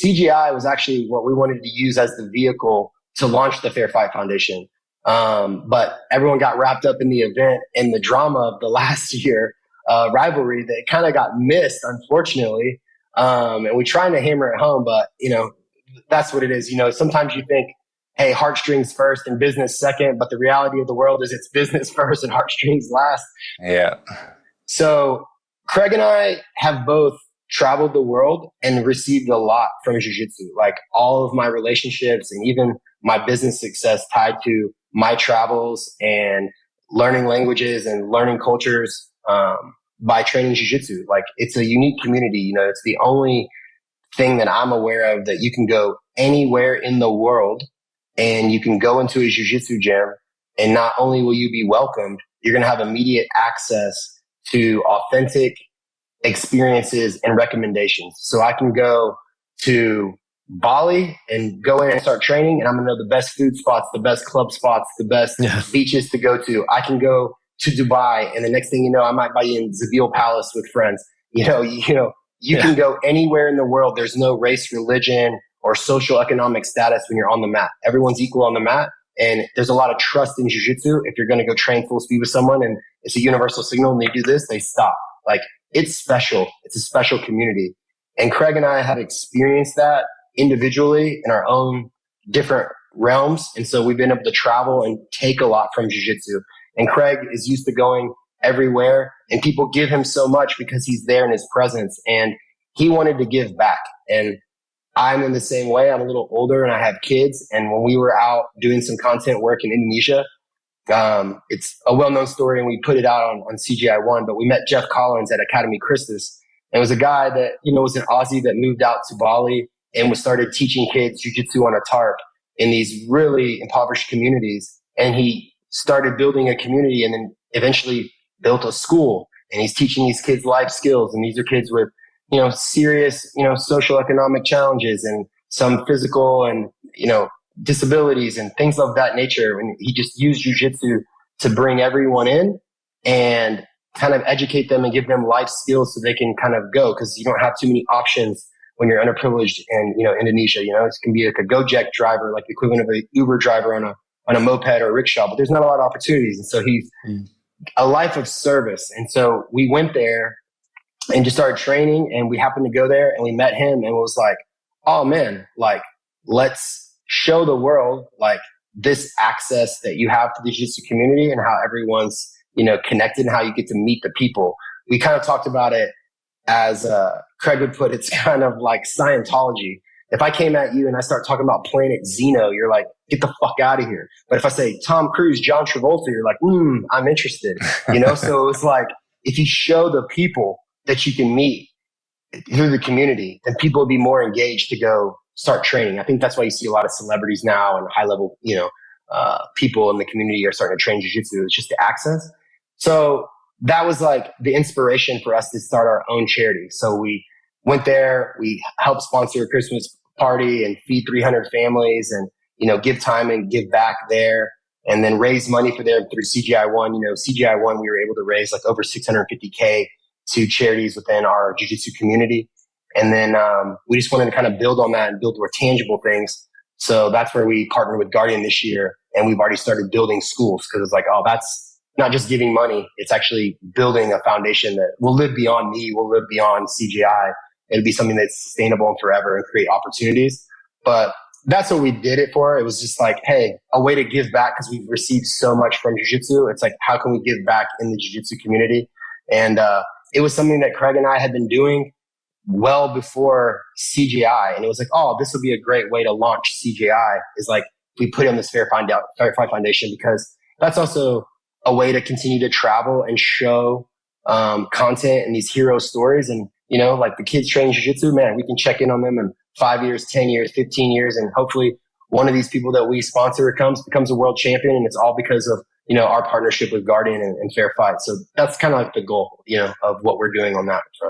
CGI was actually what we wanted to use as the vehicle to launch the Fair Fight Foundation. But everyone got wrapped up in the event and the drama of the last year rivalry that kind of got missed, unfortunately. And we're trying to hammer it home, but that's what it is. Sometimes you think, hey, heartstrings first and business second, but the reality of the world is it's business first and heartstrings last. Yeah. So Craig and I have both traveled the world and received a lot from jiu-jitsu. Like all of my relationships and even my business success tied to my travels and learning languages and learning cultures by training jiu-jitsu. Like it's a unique community. It's the only thing that I'm aware of that you can go anywhere in the world and you can go into a jiu-jitsu gym, and not only will you be welcomed, you're going to have immediate access to authentic experiences and recommendations. So I can go to Bali and go in and start training, and I'm going to know the best food spots, the best club spots, the best beaches to go to. I can go to Dubai, and the next thing you know, I might buy you in Zabil Palace with friends. You can go anywhere in the world. There's no race, religion, or social economic status when you're on the mat. Everyone's equal on the mat. And there's a lot of trust in jiu-jitsu. If you're going to go train full speed with someone and it's a universal signal and they do this, they stop. Like it's special. It's a special community. And Craig and I have experienced that individually in our own different realms. And so we've been able to travel and take a lot from jiu-jitsu. And Craig is used to going everywhere, and people give him so much because he's there in his presence, and he wanted to give back. And I'm in the same way. I'm a little older and I have kids. And when we were out doing some content work in Indonesia, it's a well-known story and we put it out on CGI One, but we met Jeff Collins at Academy Christus. And it was a guy that, was an Aussie that moved out to Bali and started teaching kids jiu-jitsu on a tarp in these really impoverished communities. And he started building a community and then eventually built a school. And he's teaching these kids life skills. And these are kids with serious, social economic challenges and some physical and, disabilities and things of that nature. And he just used jiu-jitsu to bring everyone in and kind of educate them and give them life skills so they can kind of go, because you don't have too many options when you're underprivileged in, Indonesia. It can be like a Gojek driver, like the equivalent of an Uber driver on a moped or a rickshaw, but there's not a lot of opportunities. And so he's a life of service. And so we went there and just started training, and we happened to go there and we met him and was like, oh man, like let's show the world like this access that you have to the jiu-jitsu community and how everyone's, connected and how you get to meet the people. We kind of talked about it as Craig would put, it's kind of like Scientology. If I came at you and I start talking about Planet Xeno, you're like, get the fuck out of here. But if I say Tom Cruise, John Travolta, you're like, I'm interested. So it was like, if you show the people that you can meet through the community, then people will be more engaged to go start training. I think that's why you see a lot of celebrities now and high level, people in the community are starting to train jiu-jitsu. It's just the access. So that was like the inspiration for us to start our own charity. So we went there, we helped sponsor a Christmas party and feed 300 families and, give time and give back there, and then raise money for them through CGI One. CGI One, we were able to raise like over $650K to charities within our jiu-jitsu community. And then we just wanted to kind of build on that and build more tangible things. So that's where we partnered with Guardian this year. And we've already started building schools, because it's like, oh, that's not just giving money. It's actually building a foundation that will live beyond me, will live beyond CGI. It'll be something that's sustainable and forever and create opportunities. But that's what we did it for. It was just like, hey, a way to give back, because we've received so much from jiu-jitsu. It's like, how can we give back in the jiu-jitsu community? And it was something that Craig and I had been doing well before CGI. And it was like, oh, this would be a great way to launch CGI, is like, we put on this Fair Fight Foundation, because that's also a way to continue to travel and show content and these hero stories. And, like the kids training jiu-jitsu, man, we can check in on them in 5 years, 10 years, 15 years. And hopefully one of these people that we sponsor becomes a world champion. And it's all because of, our partnership with Guardian and Fair Fight. So that's kind of like the goal, of what we're doing on that front.